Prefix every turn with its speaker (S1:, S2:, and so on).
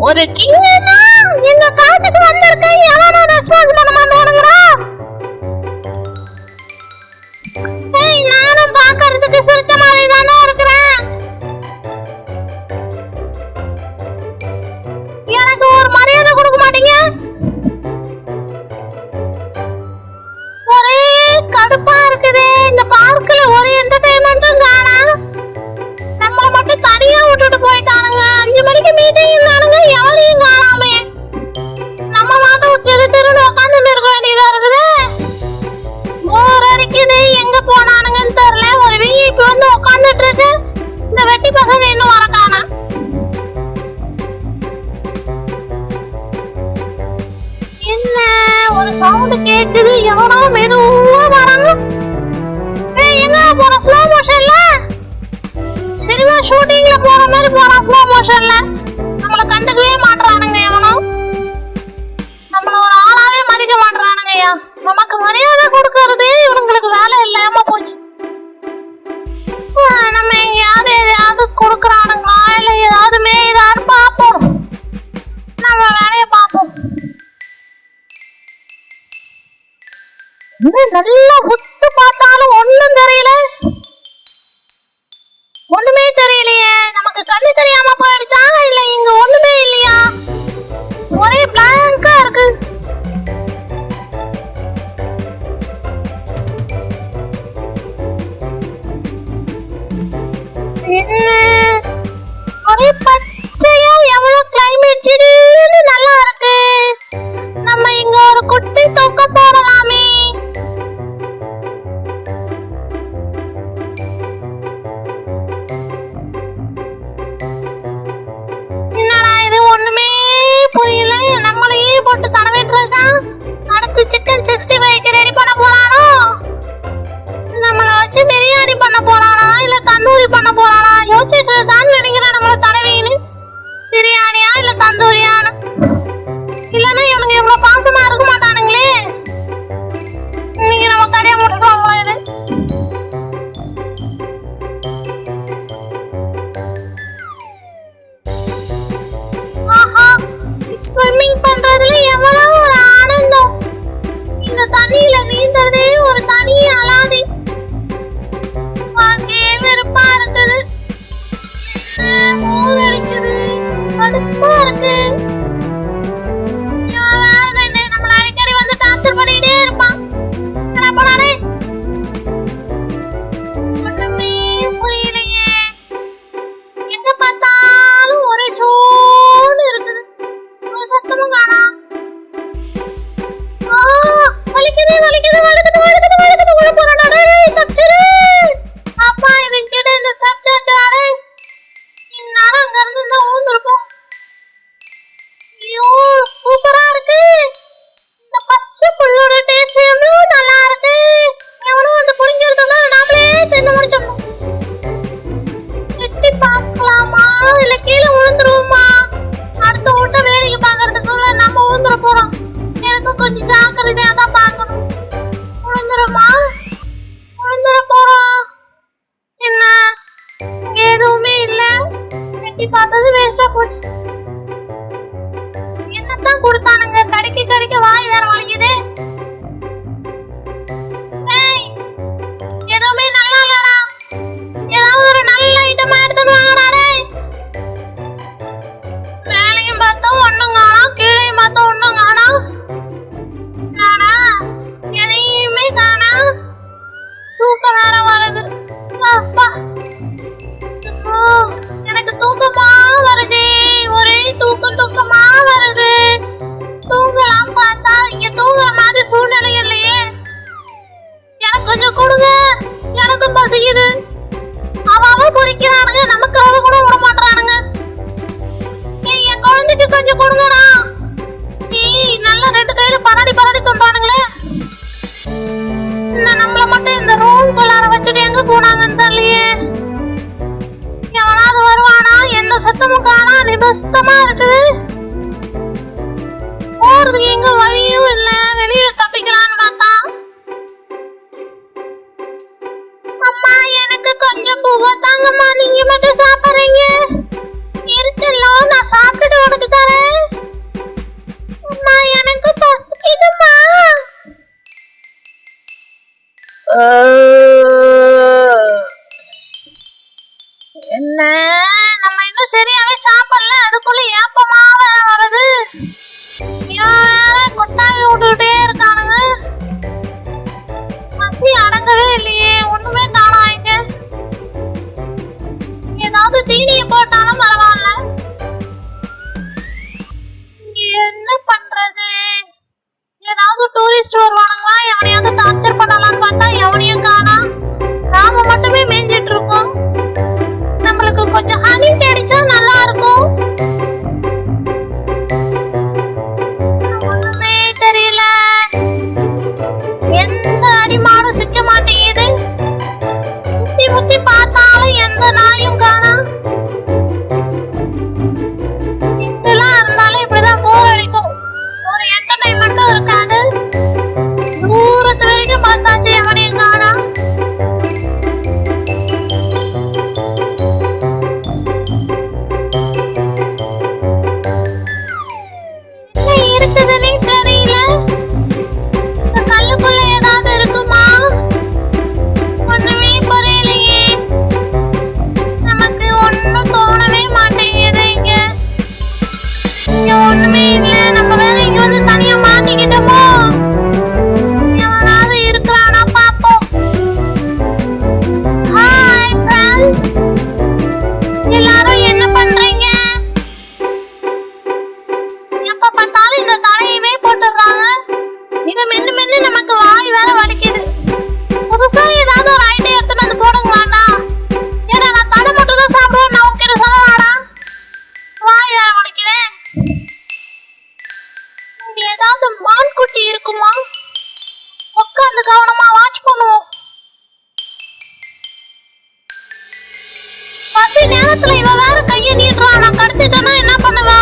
S1: ஒரு கிங்கனா இந்த காட்டுக்கு வந்திருக்க எவனோ ரெஸ்பான்ஸ் பண்ண மாட்டானுங்கடா. ஏய் நானும் பார்க்கிறதுக்கு சிரிச்ச மாதிரி தானே இருக்கிறேன். எனக்கு ஒரு மரியாதை கொடுக்க மாட்டீங்க. ஒரே கடுப்பா இருக்குது. இந்த பார்க்ல ஒரு என்டர்டெயின்மெண்ட்டும் காணோம். நம்மள மட்டும் தனியா விட்டுட்டு போயிட்டானுங்க. 5 மணிக்கு மீட்டிங் இருந்தானுங்க, எவனையும் காணாமே. நம்ம மாட்டம் சிறு திருன்னு உட்காந்துட்டு இருக்க வேண்டியதா இருக்குது. போர் அடிக்குது, எங்க போனானுங்கன்னு தெரியல. ஒரு விஐபி வந்து உட்காந்துட்டு இருக்கு. இந்த வெட்டி பசங்க இன்னும் வர காணோம். என்ன ஒரு சவுண்ட் கேக்குது, எவனோ மெதுவா வராங்க. ஏய் எங்க போற? ஸ்லோ மோஷன்ல சினிமா ஷூட்டிங்ல போற மாதிரி போறான். ஸ்லோ மோஷன்ல நம்மள கண்டுக்கவே மாட்டறானுங்க. எவனோ நம்மள ஒரு ஆளாவே மதிக்க மாட்டறானுங்கய்யா. நமக்கு மரியாதை கொடுக்கறது இவங்களுக்கு வேலை இல்லாம போச்சு. நம்ம எதையாவது கொடுக்கறானுங்களா இல்ல ஏதாவது மேய்தான்னு பார்ப்போம். நம்ம வேலையை பார்ப்போம். நல்லா உத்து பார்த்தாலும் ஒண்ணும் தெரியல. ஒண்ணுமே தெரியலையே. நமக்கு கண்ணு தெரியாம போயிடுச்சா இல்ல இங்க ஒண்ணுமே இல்லையா? ஒரே பிளாங்கா இருக்கு. ஒரே பச்சையா எவ்வளவு கிளைமேட் சில்லுன்னு நல்லா இருக்கு. நம்ம இங்க ஒரு குட்டி தூக்கம் போடலாமே. என்னடா இது ஒண்ணுமே புரியல. நம்மளையே போட்டு தடவிட்டு இருக்கான். அடுத்து சிக்கன் 65 ரெடி பண்ண போறானோ, நம்மள வச்சு பிரியாணி பண்ண போறானா இல்ல தந்தூரி பண்ண போறானா யோசிச்சுட்டு இருக்கான்னு நினைக்கிறேன். நம்மள தடவின்னு பிரியாணியா இல்ல தந்தூரியான்னு. இல்லன்னா இவனுங்க இவ்வளவு பாசமா இருக்க மாட்டானுங்களே. இன்னைக்கு நம்ம கடையை முடிச்சோம். இது ஆஹா, ஸ்விம்மிங் பண்றதுல எவ்வளவு ஒரு ஆனந்தம். இந்த தண்ணியில நீந்தறதே ஒரு தனி அலாதி. வாழ்க்கையே வெறுப்பா இருக்குது. போர் அடிக்குது, கடுப்பா இருக்கு. நம்மள அடிக்கடி வந்து டார்ச்சர் பண்ணிட்டே இருப்பான். போனானே ஒண்ணுமே புரியலையே. எங்க பார்த்தாலும் ஒரே சோன்னு இருக்குது. ஒரு சத்தமும் காணோம். வலிக்குது வலிக்குது வலிக்குது வலிக்குது வலிக்குது. உள்ள போறடா. டேய் தப்பிச்சிரு. அப்பா இது கிட்ட இந்த தப்பிச்சாச்சாடே. இந்நேரம் அங்க இருந்து தான் ஊந்துருப்போம். ஐயோ சூப்பரா இருக்கு. இந்த பச்சை புல்லோட டேஸ்ட் எவ்வளவு நல்லா இருக்கு. எவ்வளவு வந்து புடிங்கிறதுல நாமளே தின்னு முடிச்சோம். எட்டி பார்க்கலாமா இல்ல கீழே விழுந்துருவோமா? அடுத்த ஓட்ட வேடிக்கை பார்க்கறதுக்குள்ள நம்ம ஊந்துட போறோம். எதுக்கும் கொஞ்சம் ஜாக்கிரதையா தான் பார்க்கணும். விழுந்துருமா? விழுந்துட போறோம். என்ன இங்க எதுவுமே இல்ல. எட்டி பார்த்தது வேஸ்டா போச்சு. என்னத்தான் கொடுத்தானுங்க? கடிக்க கடிக்க வாய் வேற வலிக்குது. ஏய் எதுவுமே நல்லா இல்லடா. ஏதாவது ஒரு நல்ல ஐட்டமா எடுத்துன்னு வாங்கடா. டேய் மேலையும் பார்த்தோம் ஒண்ணும் காணோம், கீழையும் பார்த்தோம் ஒண்ணும் காணோம். என்னடா எதையுமே காணோம். தூக்கம் வேற வருது. அப்பா எனக்கு தூக்கமா வருது. ஒரே தூக்கமா வருது. தூங்கலாம் பார்த்தா இங்க தூங்குற மாதிரி சூழ்நிலை இல்லையே. எனக்கு கொஞ்சம் கொடுங்க, எனக்கு பசிக்குது. அவ பொறிக்கிறானுங்க, நமக்கு அவ கூட விட மாட்டானுங்க. ஏய் என் குழந்தைக்கு கொஞ்சம் கொடுங்கடா. ஏய் நல்லா 2 கையில பரடி பரடி தொண்டானுங்களே. நம்மள மட்டும் இந்த ரூம் குள்ளார வச்சுட்டு எங்க போனாங்கன்னு தெரியலையே. எவனாவது வருவானா? எந்த சத்தமும் காணா. நிபஸ்தமா இருக்குது. போறதுக்கு எங்க வழியும் இல்ல. வெளியில தப்பிக்கலான்னு பார்த்தா அம்மா எனக்கு கொஞ்சம் பூவா தாங்கம்மா. நீங்க மட்டும் சாப்பிடுறீங்க. எரிச்ச செல்லோ, நான் சாப்பிட்டுட்டு உனக்கு தரேன். அம்மா, எனக்கு பசிக்குதுமா. என்ன, நம்ம இன்னும் சரியாவே சாப்பிடல, அதுக்குள்ள ஏப்பமா வருது. இவன் வேற கொட்டாவி விட்டுட்டே இருக்கானுங்க. பசி அடங்கவே இல்லையே, ஒண்ணுமே காணாங்க. ஏதாவது தீனியை போட்டாலும் பரவாயில்ல. என்ன பண்றது? ஏதாவது டூரிஸ்ட் வருவானுங்களா, எவனையாவது டார்ச்சர் பண்ணலாம்னு பார்த்தா எவனையும் காணா. நாம மட்டுமே மேய்ஞ்சிட்டு இருக்கோம். நம்மளுக்கு கொஞ்சம் ஹனி கிடைச்சா நல்லா இருக்கும். ஒண்ணுமே தெரியல. எந்த அடிமாடும் சிக்க மாட்டேங்குது. சுத்தி முத்தி பார்த்தாலும் எந்த நாயும் காணா. சிம்பிளா இருந்தாலும் இப்படிதான் போர் அடிக்கும். ஒரு என்டர்டைன்மெண்ட்டும் இருக்காது. தூரத்து வரைக்கும் பார்த்தாச்சு, எவனையும் காணா. இருக்குதுன்னே தெரியல. இந்த கல்லுக்குள்ள ஏதாவது இருக்குமா? ஒண்ணுமே புரியலையே. நமக்கு ஒண்ணும் தோணவே மாட்டேங்குது. இங்க ஒண்ணுமே இல்ல. நம்ம வேற இங்க வந்து தனியா மாட்டிக்கிட்டோமோ? எவனாவது இருக்கிறானா பாப்போம். ஹாய் ஃப்ரெண்ட்ஸ், எல்லாரும் என்ன பண்றீங்க? எப்ப பார்த்தாலும் இந்த தலையவே போட்டுறாங்க. இது மென்னு மென்னு நமக்கு வாய் வேற வலிக்குது. புதுசா ஏதாவது ஒரு ஐடியா எடுத்துட்டு வந்து போடுங்களாண்ணா. ஏன்னா நான் தடை மட்டும் தான் சாப்பிடுவேன். நான் உங்ககிட்ட சொல்லலாடா, வாய் வேற வலிக்குது. இங்க ஏதாவது மான் குட்டி இருக்குமா? உட்காந்து கவனமா வாட்ச் பண்ணுவோம். பசி நேரத்துல இவ வேற கையை நீட்டுறான். நான் கடிச்சிட்டேன்னா என்ன பண்ணுவா?